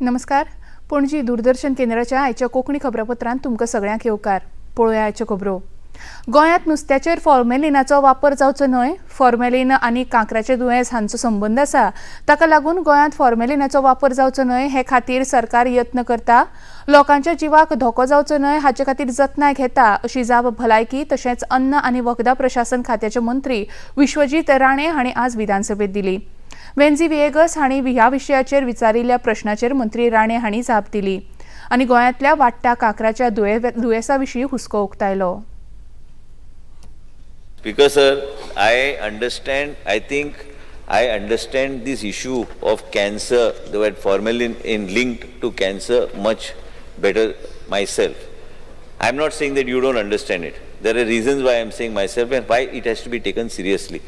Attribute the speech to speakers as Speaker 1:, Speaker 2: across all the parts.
Speaker 1: नमस्कार. पणजी दूरदर्शन केंद्राच्या आयच्या कोंकणी खबरापत्रांत तुमकां सगळ्यांक येवकार. पळोवया आयच्यो खबरो. गोंयांत नुस्त्याचेर फॉर्मेलिनाचो वापर जावचो न्हय. फॉर्मेलिन आनी कांकराचें दुयेंस हांचो संबंद आसा. ताका लागून गोंयांत फॉर्मेलिनाचो वापर जावचो न्हय हे खातीर सरकार यत्न करता. लोकांच्या जिवाक धोको जावचो न्हय हाचे खातीर जतनाय घेता अशी जाप भलायकी तशेंच अन्न आनी वखदां प्रशासन खात्याचे मंत्री विश्वजीत राणे हांणी आज विधानसभेत दिली. वेन्झी विएगस हांणी ह्या विशयाचेर विचारिल्ल्या प्रश्नाचेर मंत्री राणे हांणी जाप दिली आनी गोंयांतल्या वाडट्या कांकराच्या दुयेंसा विशीं हुस्को उक्तायलो.
Speaker 2: Speaker sir, I understand this issue of cancer, the word formalin linked to cancer much better myself. I'm not saying that you don't understand it. There are reasons why I'm saying myself and why it has to be taken seriously.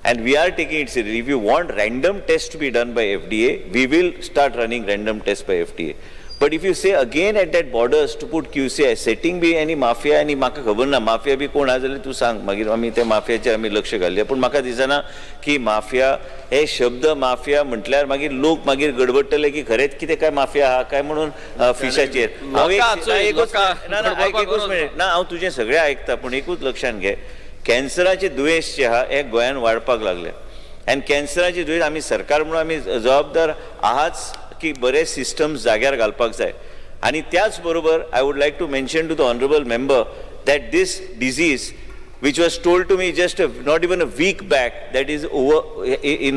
Speaker 2: And we are taking it seriously. If you want random tests to be done by FDA, we will start running random tests by FDA. But if you say again at that borders to put QC setting be any mafia any म्हाका खबर ना mafia बी कोण हा जाल्यार तूं सांग मागीर आमी त्या माफियाचेर आमी लक्ष घालया. पूण म्हाका दिसना की माफिया हे शब्द माफिया म्हटल्यार मागीर लोक मागीर गडबडटले की खरेंच कितें काय माफिया हा काय म्हणून फिशाचेर. हांव तुजें सगळें आयकता पूण एकूच लक्षांत घे, कॅन्सराचे दुयेंस जे आहा हे गोंयांत वाडपाक लागले. आनी कॅन्सराचे दुयेंस आमी सरकार म्हणून आमी जबाबदार आहाच की बरे सिस्टम्स जाग्यार घालपाक जाय. आनी त्याच बरोबर I would like to mention to the honourable member that these disease which was told to me just not even a week back that is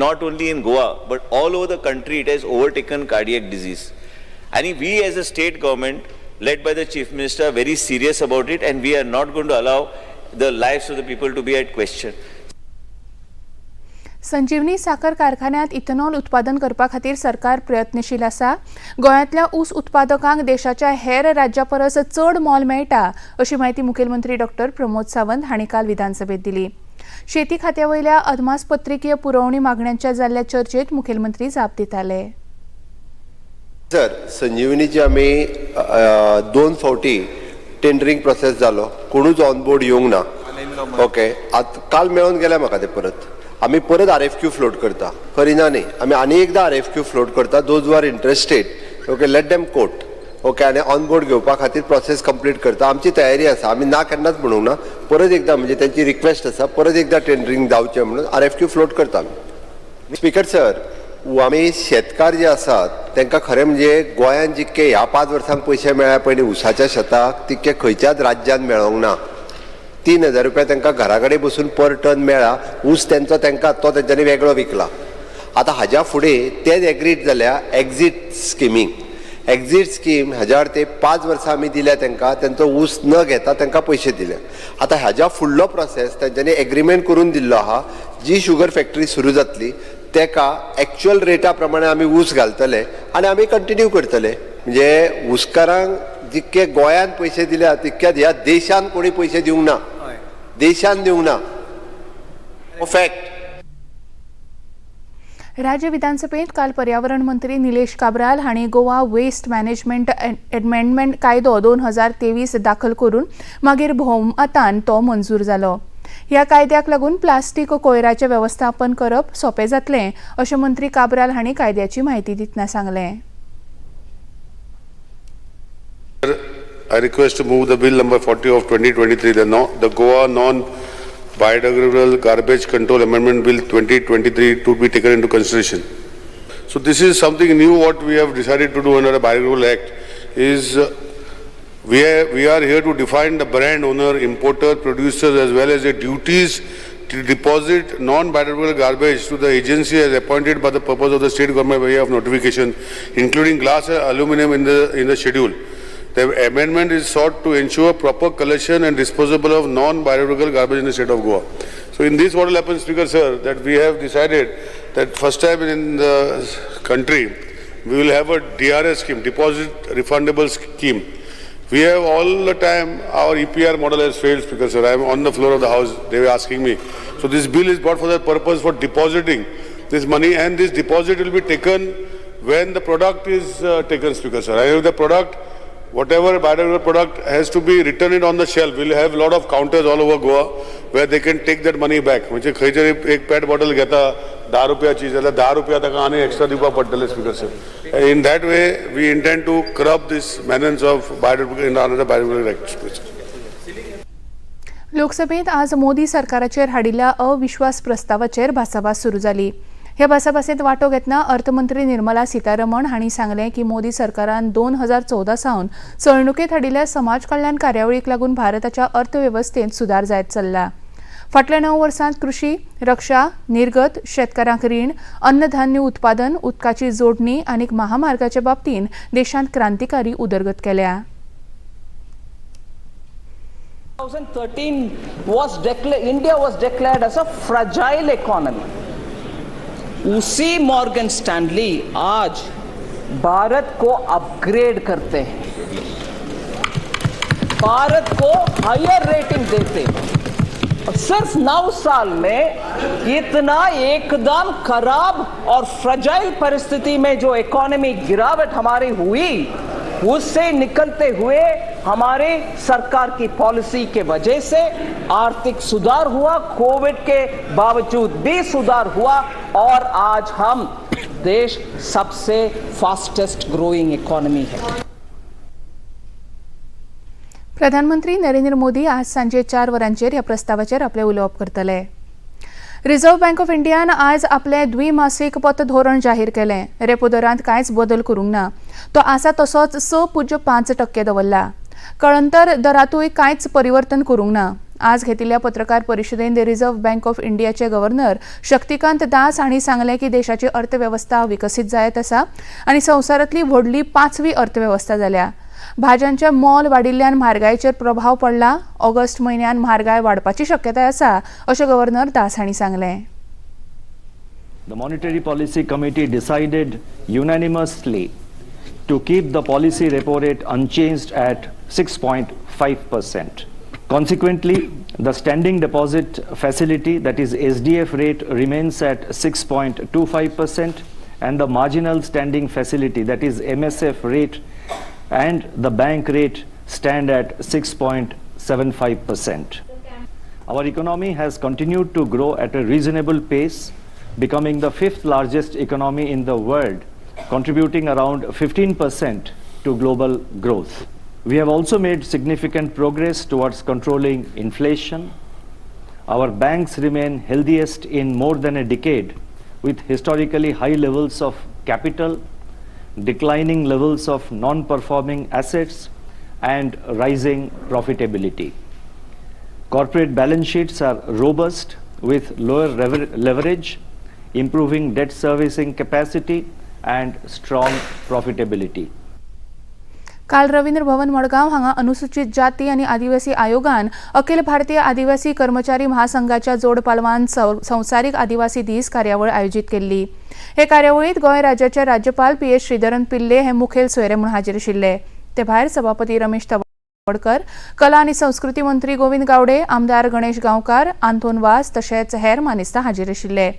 Speaker 2: not only in Goa but all over the country it has overtaken cardiac disease. And we as a state government led by the Chief Minister are very serious about it and we are not going to allow the lives of the people to be at question.
Speaker 1: संजीवनी साखर कारखान्यात ethanol उत्पादन करपा खातीर सरकार प्रयत्नशील आसा. गोंयांतल्या ऊस उत्पादकांक देशाच्या हेर राज्यां परस चड मोल मेळटा अशी माहिती मुखेलमंत्री डॉ. प्रमोद सावंत हांणी काल विधानसभेत दिली. शेती खात्या वयल्या अदमासपत्रिकीय पुरवणी मागण्यांच्या जाल्ल्या चर्चेत मुखेलमंत्री जाप दिताले.
Speaker 3: सर, संजीवनीची आमी 2 फावटी टेंडरींग प्रोसेस जालो, कोणूच ऑन बोर्ड येवंक ना. ओके, काल मेळून गेल्या म्हाका ते परत. आमी परत RFQ फ्लोट करता, करिना न्ही आमी आनी एकदा RFQ फ्लोट करता. Those are interested, okay, let them quote, okay, आनी ऑन बोर्ड घेवपा खातीर प्रोसेस कंप्लीट करता. आमची तयारी आसा, आमी ना केन्नाच म्हणूंक ना. परत एकदा म्हणजे त्यांची रिक्वेस्ट आसा, परत एकदा टेंडरींग जावचें म्हणून RFQ फ्लोट करता आमी. स्पीकर सर, आमी शेतकार जे आसात तांकां खरें म्हणजे गोंयांत जितके ह्या 5 वर्सांक पयशे मेळ्ळ्या पळय उसाच्या शेताक तितके खंयच्याच राज्यांत मेळोंक ना. 3000 रुपया तांकां घरा कडेन बसून पर टन मेळ्ळा. ऊस तो तेंच्यांनी वेगळो विकला. आतां हाज्या फुडें तेच एग्रीड जाल्या एक्झीट स्किमीक. एक्झीट स्कीम हाज्या ते 5 वर्सां आमी दिल्या तांकां, तेंचो ऊस न घेता तांकां पयशे दिले. आतां हाज्या फुडलो प्रोसेस तेंच्यांनी एग्रीमेंट करून दिल्लो आहा. जी शुगर फॅक्टरी सुरू जातली तेका एक्चुअल रेटा प्रमाणे आमी ऊस घालतले आनी आमी कंटिन्यू करतले. म्हणजे ऊसकारांक जितके गोंयांत पयशे दिल्या तितक्यात ह्या देशांत कोणी पयशे दिवंक ना. देशान दिवंक ना. फॅक्ट.
Speaker 1: राज्य विधानसभेत काल पर्यावरण मंत्री निलेश काब्राल हांणी गोवा वेस्ट मॅनेजमेंट एमेंडमेंट कायदो 2023 दाखल करून मागीर भोवमतान तो मंजूर जालो. ह्या कायद्याक लागून प्लास्टीक कोयराचें वेवस्थापन करप सोपें जातलें अशें मंत्री काब्राल हांणी कायद्याची म्हायती दितना सांगलें.
Speaker 4: I request to move the bill number 40 of 2023, the Goa Non-Biodegradable Garbage Control Amendment Bill 2023 to be taken into consideration. So this is something new what we have decided to do under the Biodegradable Act is we are here to define the brand owner, importer, producers as well as the duties to deposit non-biodegradable garbage to the agency as appointed by the purpose of the state government by way of notification, including glass and aluminum in the schedule. The amendment is sought to ensure proper collection and disposal of non-biodegradable garbage in the state of Goa. So in this what will happen, Speaker sir, that we have decided that first time in the country we will have a DRS scheme, deposit refundable scheme. We have all the time our EPR model has failed, Speaker sir. I am on the floor of the house, they were asking me. So this bill is brought for that purpose, for depositing this money, and this deposit will be taken when the product is taken, Speaker sir. I have the product, whatever biodegradable product has to be returned on the shelf. We'll have a lot of counters all over Goa where they can take that money back. म्हणजे खंय तरी एक पेट bottle घेता ₹10 जाल्यार ₹10 ताका आनी extra दिवपाक पडटले speakership. In that way we intend to curb these manners of biodemocratic act.
Speaker 1: लोकसभेत आज मोदी सरकाराचेर हाडिल्ल्या अविश्वास प्रस्तावाचेर भासाभास सुरू जाली. ह्या भासाभासेत वांटो घेतना अर्थमंत्री निर्मला सीतारमण हांणी सांगलें की मोदी सरकारान 2014 सावन चलणुकेत हाडिल्ल्या समाज कल्याण कार्यावळीक लागून भारताच्या अर्थवेवस्थेत सुदार जायत चल्ला. फाटल्या 9 वर्सांत कृषी, रक्षा, निर्गत, शेतकारांक रीण, अन्नधान्य उत्पादन, उदकाची जोडणी आनी महामार्गाच्या बाबतींत देशांत क्रांतिकारी उदरगत केल्या.
Speaker 5: 2013 India was declared as a fragile economy. उसी मॉर्गन स्टैनली आज भारत को अपग्रेड करते हैं, भारत को हायर रेटिंग देते हैं. सिर्फ 9 साल में इतना एकदम खराब और फ्रजाइल परिस्थिति में जो इकोनॉमी गिरावट हमारी हुई, उससे निकलते हुए हमारे सरकार की पॉलिसी के वजह से आर्थिक सुधार हुआ, कोविड के बावजूद भी सुधार हुआ और आज हम देश सबसे फास्टेस्ट ग्रोइंग इकोनॉमी है.
Speaker 1: प्रधानमंत्री नरेंद्र मोदी आज सांजे 4 वरांचेर ह्या प्रस्तावाचेर आपले उलोवप करतले. रिझर्व्ह बँक ऑफ इंडियान आज आपले द्विमासीक पतधोरण जाहीर केलें. रेपो दरांत कांयच बदल करूंक ना. तो आसा तसोच 6.5% दवरला. कळंतर दरांतूय कांयच परिवर्तन करूंक ना. आज घेतिल्ल्या पत्रकार परिशदेंत रिझर्व्ह बँक ऑफ इंडियाचे गव्हर्नर शक्तिकांत दास हांणी सांगलें की देशाची अर्थवेवस्था विकसीत जायत आसा आनी संवसारांतली व्हडली 5वी अर्थवेवस्था जाल्या. भाज्यांचे मोल वाडिल्ल्यान म्हारगायेचेर प्रभाव पडला. ऑगस्ट म्हयन्यान म्हारगाय वाडपाची शक्यताय आसा अशें गव्हर्नर दास हांणी सांगलें.
Speaker 6: The Monetary Policy Committee decided unanimously to keep the policy repo rate unchanged at 6.5%. Consequently, the standing deposit facility, that is SDF rate, remains at 6.25%, and the marginal standing facility, that is MSF rate, and the bank rate stand at 6.75%. Our economy has continued to grow at a reasonable pace, becoming the 5th largest economy in the world, contributing around 15% to global growth. We have also made significant progress towards controlling inflation. Our banks remain healthiest in more than a decade, with historically high levels of capital, declining levels of non-performing assets, and rising profitability. Corporate balance sheets are robust with lower leverage, improving debt servicing capacity, and strong profitability.
Speaker 1: काल रवींद्र भवन मडगांव हांगा अनुसूचित जाती आनी आदिवासी आयोगान अखिल भारतीय आदिवासी कर्मचारी महासंघाच्या जोड पालवान संवसारीक आदिवासी दीस कार्यावळ आयोजीत केल्ली. हे कार्यावळीत गोंय राज्याचे राज्यपाल PS श्रीधरन पिल्ले हे मुखेल सोयरे म्हूण हाजीर आशिल्ले. ते भायर सभापती रमेश तवडकर, कला आनी संस्कृती मंत्री गोविंद गावडे, आमदार गणेश गांवकार, आंतोन वास तशेंच हेर मानेस्तां हाजीर आशिल्ले.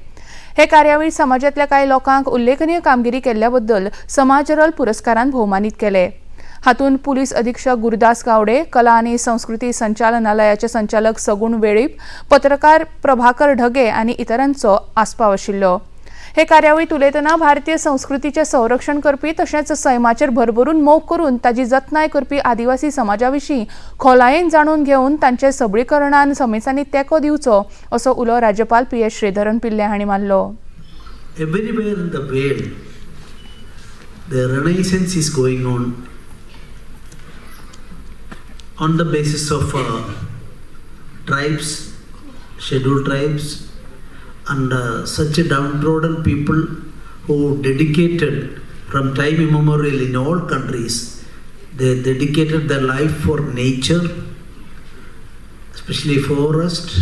Speaker 1: हे कार्यावळीत समाजांतल्या कांय लोकांक उल्लेखनीय कामगिरी केल्ल्या बद्दल समाजरल पुरस्कारान भोवमानीत केले. हातूंत पुलीस अधीक्षक गुरुदास गावडे, कला आनी संस्कृती संचालनालयाचे संचालक सगुण वेळीप, पत्रकार प्रभाकर ढगे आनी इतरांचो आस्पाव आशिल्लो. हे कार्यावळीत उलयतना भारतीय संस्कृतीचे संरक्षण करपी तशेंच सैमाचेर भरभरून मोग करून ताजी जतनाय करपी आदिवासी समाजा विशीं खोलायेन जाणून घेवन तांचे सबळीकरणान समेसांनी तेंको दिवचो असो उलो राज्यपाल PS श्रीधरन पिल्ले हांणी मारलो.
Speaker 7: Everywhere in the world, the renaissance is going on the basis of tribes, scheduled tribes, and such a downtrodden people who dedicated from time immemorial in all countries, they dedicated their life for nature, especially forest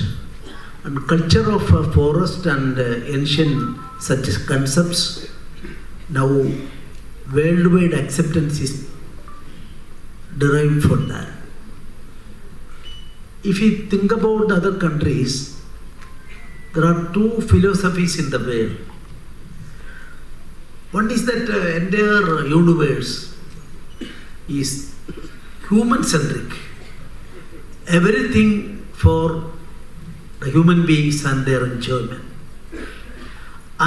Speaker 7: and culture of forest and ancient such concepts. Now worldwide acceptance is derived from that. If you think about other countries, there are two philosophies in the world. One is that entire universe is human-centric. Everything for the human beings and their enjoyment.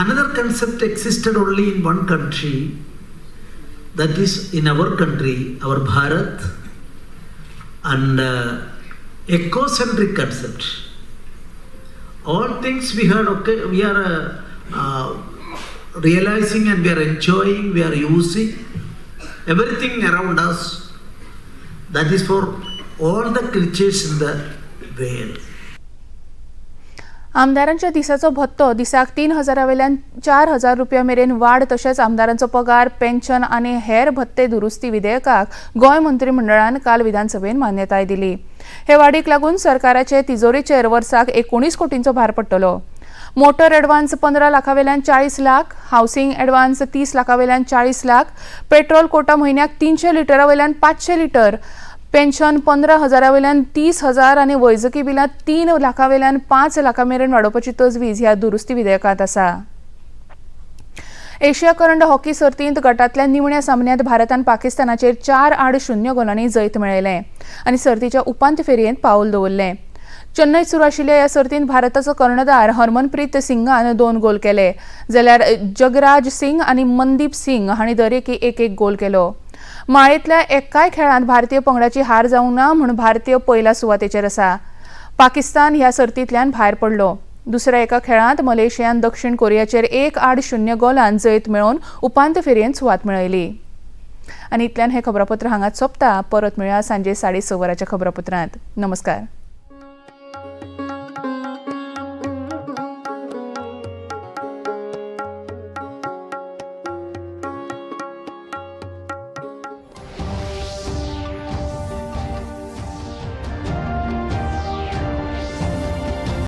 Speaker 7: another concept existed only in one country, that is in our country, our Bharat, and ecocentric concept. All things we heard, okay, we are realizing and we are enjoying, we are using everything around us. That is for all the creatures in the world.
Speaker 1: आमदारांच्या दिसाचो भत्तो दिसाक 3,000 वयल्यान 4,000 रुपया मेरेन वाड तशेंच आमदारांचो पगार पेन्शन आनी हेर भत्ते दुरुस्ती विधेयकाक गोंय मंत्रिमंडळान काल विधानसभेन मान्यताय दिली. हे वाडीक लागून सरकाराचे तिजोरीचेर वर्साक 19 कोटींचो भार पडटलो. मोटर एडवान्स 15 लाखा वयल्यान 40 लाख, हावसिंग एडवान्स 30 लाखा वयल्यान 40 लाख, पेट्रोल कोटा म्हयन्याक 300 लिटरा वयल्यान 500 लिटर, पेन्शन 15,000 वयल्यान 30,000 आनी वैजकी बिलां 3 लाखा वयल्यान 5 लाखा मेरेन वाडोवपाची तजवीज ह्या दुरुस्ती विधेयकांत आसा. एशिया करंड हॉकी सर्तींत गटांतल्या निमण्या सामन्यांत भारतान पाकिस्तानाचेर 4-0 गोलांनी जैत मेळयलें आनी सर्तीच्या उपांत्य फेरयेंत पावल दवरलें. चेन्नईत सुरू आशिल्ल्या ह्या सर्तींत भारताचो कर्णधार हरमनप्रीत सिंगान 2 गोल केले, जाल्यार जगराज सिंग आनी मनदीप सिंग हांणी दरेकी एक गोल केलो. माळेंतल्या एकाय खेळांत भारतीय पंगडाची हार जावंक ना म्हूण भारतीय पयल्या सुवातेचेर आसा. पाकिस्तान ह्या सर्तींतल्यान भायर पडलो. दुसऱ्या एका खेळांत मलेशियान दक्षिण कोरियाचेर 1-0 गोलान जैत मेळोवन उपांत्य फेरयेंत सुवात मेळयली. आनी इतल्यान हें खबरापत्र हांगाच सोंपता. परत मेळया सांजे 6:30 वरांच्या खबरापत्रांत. नमस्कार.